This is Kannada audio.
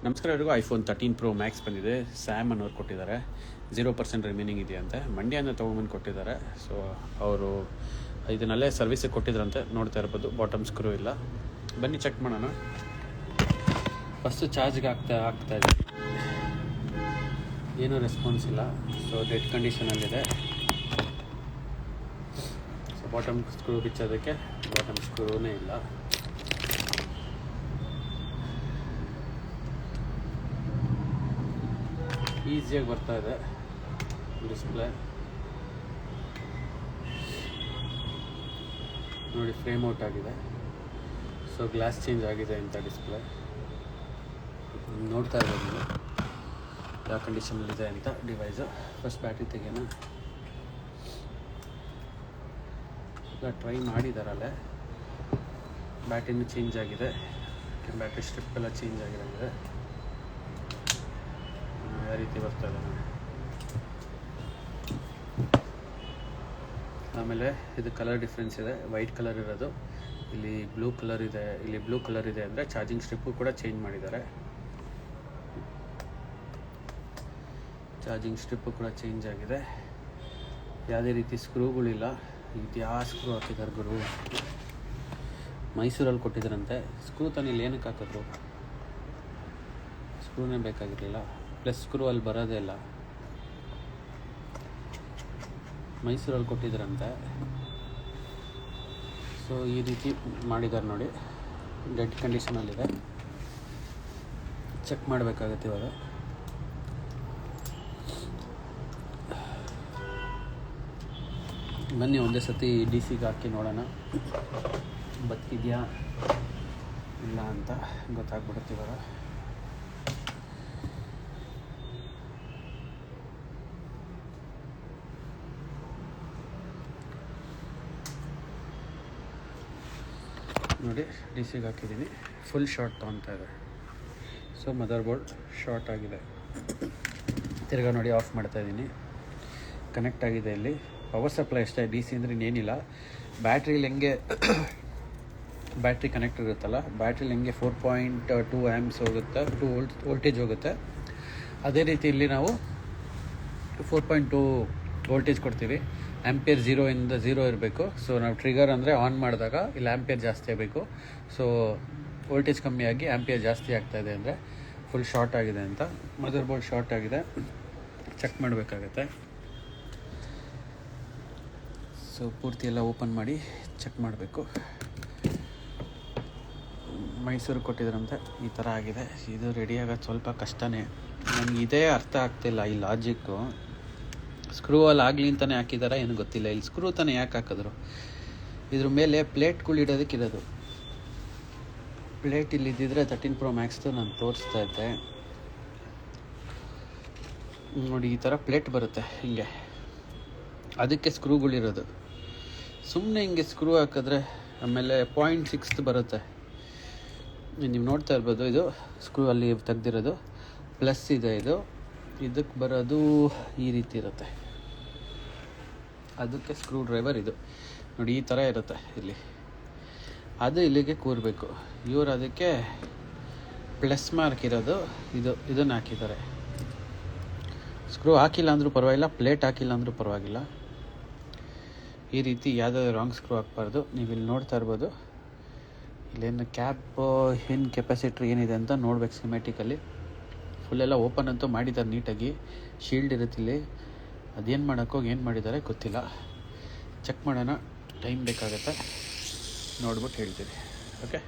ನಮಸ್ಕಾರ ಎಲ್ರಿಗೂ. ಐಫೋನ್ 13 Pro Max ಬಂದಿದೆ. ಸ್ಯಾಮ್ ಅನ್ನೋರು ಕೊಟ್ಟಿದ್ದಾರೆ. 0% ರಿಮೈನಿಂಗ್ ಇದೆಯಂತೆ. ಮಂಡ್ಯದಿಂದ ತೊಗೊಂಬಂದು ಕೊಟ್ಟಿದ್ದಾರೆ. ಸೊ ಅವರು ಇದನ್ನಲ್ಲೇ ಸರ್ವಿಸಿಗೆ ಕೊಟ್ಟಿದ್ರಂತೆ. ನೋಡ್ತಾ ಇರ್ಬೋದು, ಬಾಟಮ್ ಸ್ಕ್ರೂ ಇಲ್ಲ. ಬನ್ನಿ ಚೆಕ್ ಮಾಡೋಣ. ಫಸ್ಟು ಚಾರ್ಜ್ಗೆ ಆಗ್ತಾ ಇದೆ, ಏನೂ ರೆಸ್ಪಾನ್ಸ್ ಇಲ್ಲ. ಸೊ ಡೆಡ್ ಕಂಡೀಷನಲ್ಲಿದೆ. ಸೊ ಬಾಟಮ್ ಸ್ಕ್ರೂ ಬಿಚ್ಚೋದಕ್ಕೆ ಬಾಟಮ್ ಸ್ಕ್ರೂನೇ ಇಲ್ಲ. ಈಸಿಯಾಗಿ ಬರ್ತಾ ಇದೆ ಡಿಸ್ಪ್ಲೇ ನೋಡಿ. ಫ್ರೇಮ್ ಔಟ್ ಆಗಿದೆ. ಸೊ ಗ್ಲಾಸ್ ಚೇಂಜ್ ಆಗಿದೆ ಅಂತ ಡಿಸ್ಪ್ಲೇ ನೋಡ್ತಾ ಇರೋದು ನೀವು ಯಾವ ಕಂಡೀಷನಲ್ಲಿದೆ ಅಂತ ಡಿವೈಸು. ಫಸ್ಟ್ ಬ್ಯಾಟ್ರಿ ತೆಗೆಯೋಣ. ಈಗ ಟ್ರೈ ಮಾಡಿದಾರಲ್ಲೇ, ಬ್ಯಾಟ್ರಿನೂ ಚೇಂಜ್ ಆಗಿದೆ. ಬ್ಯಾಟ್ರಿ ಸ್ಟ್ರಿಪ್ ಎಲ್ಲ ಚೇಂಜ್ ಆಗಿರೋಗಿದೆ. ಯಾವ ರೀತಿ ಬರ್ತಾ ಇದೆ ನೋಡಿ. ಆಮೇಲೆ ಇದು ಕಲರ್ ಡಿಫ್ರೆನ್ಸ್ ಇದೆ. ವೈಟ್ ಕಲರ್ ಇರೋದು, ಇಲ್ಲಿ ಬ್ಲೂ ಕಲರ್ ಇದೆ. ಇಲ್ಲಿ ಬ್ಲೂ ಕಲರ್ ಇದೆ ಅಂದರೆ ಚಾರ್ಜಿಂಗ್ ಸ್ಟ್ರಿಪ್ಪು ಕೂಡ ಚೇಂಜ್ ಮಾಡಿದ್ದಾರೆ. ಚಾರ್ಜಿಂಗ್ ಸ್ಟ್ರಿಪ್ಪು ಕೂಡ ಚೇಂಜ್ ಆಗಿದೆ. ಯಾವುದೇ ರೀತಿ ಸ್ಕ್ರೂಗಳಿಲ್ಲ. ಇದು ಯಾವ ಸ್ಕ್ರೂ ಹಾಕಿದ್ದಾರೆ ಗುರು? ಮೈಸೂರಲ್ಲಿ ಕೊಟ್ಟಿದ್ದಾರಂತೆ. ಸ್ಕ್ರೂ ತಾನು ಇಲ್ಲಿ ಏನಕ್ಕೆ ಹಾಕಿದ್ರು? ಸ್ಕ್ರೂನೇ ಬೇಕಾಗಿರಲಿಲ್ಲ. ಪ್ಲಸ್ ಸ್ಕ್ರೂ ಅಲ್ಲಿ ಬರೋದೇ ಇಲ್ಲ. ಮೈಸೂರಲ್ಲಿ ಕೊಟ್ಟಿದ್ದಾರಂತೆ. ಸೊ ಈ ರೀತಿ ಮಾಡಿದ್ದಾರೆ ನೋಡಿ. ಡೆಡ್ ಕಂಡೀಷನಲ್ಲಿದೆ. ಚೆಕ್ ಮಾಡಬೇಕಾಗತ್ತೆ ಇವಾಗ. ಬನ್ನಿ ಒಂದೇ ಸತಿ DC ಹಾಕಿ ನೋಡೋಣ, ಬದುಕಿದೆಯಾ ಇಲ್ಲ ಅಂತ ಗೊತ್ತಾಗ್ಬಿಡುತ್ತೆ ಇವಾಗ. ನೋಡಿ, DC ಹಾಕಿದ್ದೀನಿ. ಫುಲ್ ಶಾರ್ಟ್ ತೊಗೊತಾ ಇದೆ. ಸೊ ಮದರ್ ಬೋರ್ಡ್ ಶಾರ್ಟ್ ಆಗಿದೆ. ತಿರ್ಗಾ ನೋಡಿ ಆಫ್ ಮಾಡ್ತಾಯಿದ್ದೀನಿ. ಕನೆಕ್ಟ್ ಆಗಿದೆ. ಇಲ್ಲಿ ಪವರ್ ಸಪ್ಲೈ ಅಷ್ಟೇ. DC ಅಂದರೆ ಇನ್ನೇನಿಲ್ಲ. ಬ್ಯಾಟ್ರಿಲಿ ಹೆಂಗೆ ಬ್ಯಾಟ್ರಿ ಕನೆಕ್ಟ್ ಇರುತ್ತಲ್ಲ, ಬ್ಯಾಟ್ರಿಲಿ ಹೆಂಗೆ 4.2 amps ಹೋಗುತ್ತೆ, 2 ವೋಲ್ಟೇಜ್ ಹೋಗುತ್ತೆ. ಅದೇ ರೀತಿ ಇಲ್ಲಿ ನಾವು 4.2 ವೋಲ್ಟೇಜ್ ಕೊಡ್ತೀವಿ. ಆ್ಯಂಪಿಯರ್ 0 ಇರಬೇಕು. ಸೊ ನಾವು ಟ್ರಿಗರ್ ಅಂದರೆ ಆನ್ ಮಾಡಿದಾಗ ಇಲ್ಲಿ ಆ್ಯಂಪಿಯರ್ ಜಾಸ್ತಿ ಆಗಬೇಕು. ಸೊ ವೋಲ್ಟೇಜ್ ಕಮ್ಮಿಯಾಗಿ ಆ್ಯಂಪಿಯರ್ ಜಾಸ್ತಿ ಆಗ್ತಾಯಿದೆ ಅಂದರೆ ಫುಲ್ ಶಾರ್ಟ್ ಆಗಿದೆ ಅಂತ. ಮದರ್ ಬೋರ್ಡ್ ಶಾರ್ಟ್ ಆಗಿದೆ. ಚೆಕ್ ಮಾಡಬೇಕಾಗತ್ತೆ. ಸೊ ಪೂರ್ತಿ ಎಲ್ಲ ಓಪನ್ ಮಾಡಿ ಚೆಕ್ ಮಾಡಬೇಕು. ಮೈಸೂರು ಕೊಟ್ಟಿದ್ರಂತೆ. ಈ ಥರ ಆಗಿದೆ. ಇದು ರೆಡಿ ಆಗೋದು ಸ್ವಲ್ಪ ಕಷ್ಟನೇ. ನನಗೆ ಇದೇ ಅರ್ಥ ಆಗ್ತಿಲ್ಲ ಈ ಲಾಜಿಕ್ಕು. ಸ್ಕ್ರೂ ಅಲ್ಲಿ ಆಗಲಿ ಅಂತಲೇ ಹಾಕಿದಾರ ಏನು ಗೊತ್ತಿಲ್ಲ. ಇಲ್ಲಿ ಸ್ಕ್ರೂ ತಾನೇ ಯಾಕೆ ಹಾಕಿದ್ರು? ಇದ್ರ ಮೇಲೆ ಪ್ಲೇಟ್ಗಳು ಇಡೋದಕ್ಕಿರೋದು. ಪ್ಲೇಟ್ ಇಲ್ಲಿ ಇದ್ದಿದ್ರೆ 13 Pro Max ನಾನು ತೋರಿಸ್ತಾ ಇದ್ದೆ ನೋಡಿ. ಈ ಥರ ಪ್ಲೇಟ್ ಬರುತ್ತೆ ಹಿಂಗೆ, ಅದಕ್ಕೆ ಸ್ಕ್ರೂಗಳಿರೋದು. ಸುಮ್ಮನೆ ಹಿಂಗೆ ಸ್ಕ್ರೂ ಹಾಕಿದ್ರೆ ಆಮೇಲೆ 0.6 ಬರುತ್ತೆ. ನೀವು ನೋಡ್ತಾ ಇರ್ಬೋದು. ಇದು ಸ್ಕ್ರೂ ಅಲ್ಲಿ ತೆಗ್ದಿರೋದು ಪ್ಲಸ್ ಇದೆ. ಇದಕ್ಕೆ ಬರೋದು ಈ ರೀತಿ ಇರುತ್ತೆ. ಅದಕ್ಕೆ ಸ್ಕ್ರೂ ಡ್ರೈವರ್ ಇದು ನೋಡಿ. ಈ ಥರ ಇರುತ್ತೆ ಇಲ್ಲಿ. ಅದು ಇಲ್ಲಿಗೆ ಕೂರಬೇಕು. ಇವರು ಅದಕ್ಕೆ ಪ್ಲಸ್ ಮಾರ್ಕ್ ಇರೋದು ಇದನ್ನು ಹಾಕಿದ್ದಾರೆ. ಸ್ಕ್ರೂ ಹಾಕಿಲ್ಲ ಅಂದರೂ ಪರವಾಗಿಲ್ಲ, ಪ್ಲೇಟ್ ಹಾಕಿಲ್ಲ ಅಂದರೂ ಪರವಾಗಿಲ್ಲ. ಈ ರೀತಿ ಯಾವುದಾದ್ರು ರಾಂಗ್ ಸ್ಕ್ರೂ ಹಾಕ್ಬಾರ್ದು. ನೀವು ಇಲ್ಲಿ ನೋಡ್ತಾ ಇರ್ಬೋದು. ಇಲ್ಲೇನು ಕ್ಯಾಪ್ ಏನು ಕೆಪಾಸಿಟ್ರ್ ಏನಿದೆ ಅಂತ ನೋಡ್ಬೇಕು ಸಿಮೆಟಿಕಲ್ಲಿ. ಫುಲ್ಲೆಲ್ಲ ಓಪನ್ ಅಂತೂ ಮಾಡಿದ್ದಾರೆ ನೀಟಾಗಿ. ಶೀಲ್ಡ್ ಇರುತ್ತೆ ಇಲ್ಲಿ. ಅದೇನು ಮಾಡೋಕ್ಕೋಗಿ ಏನು ಮಾಡಿದ್ದಾರೆ ಗೊತ್ತಿಲ್ಲ. ಚೆಕ್ ಮಾಡೋಣ. ಟೈಮ್ ಬೇಕಾಗುತ್ತೆ, ನೋಡ್ಬಿಟ್ಟು ಹೇಳ್ತೀವಿ. ಓಕೆ.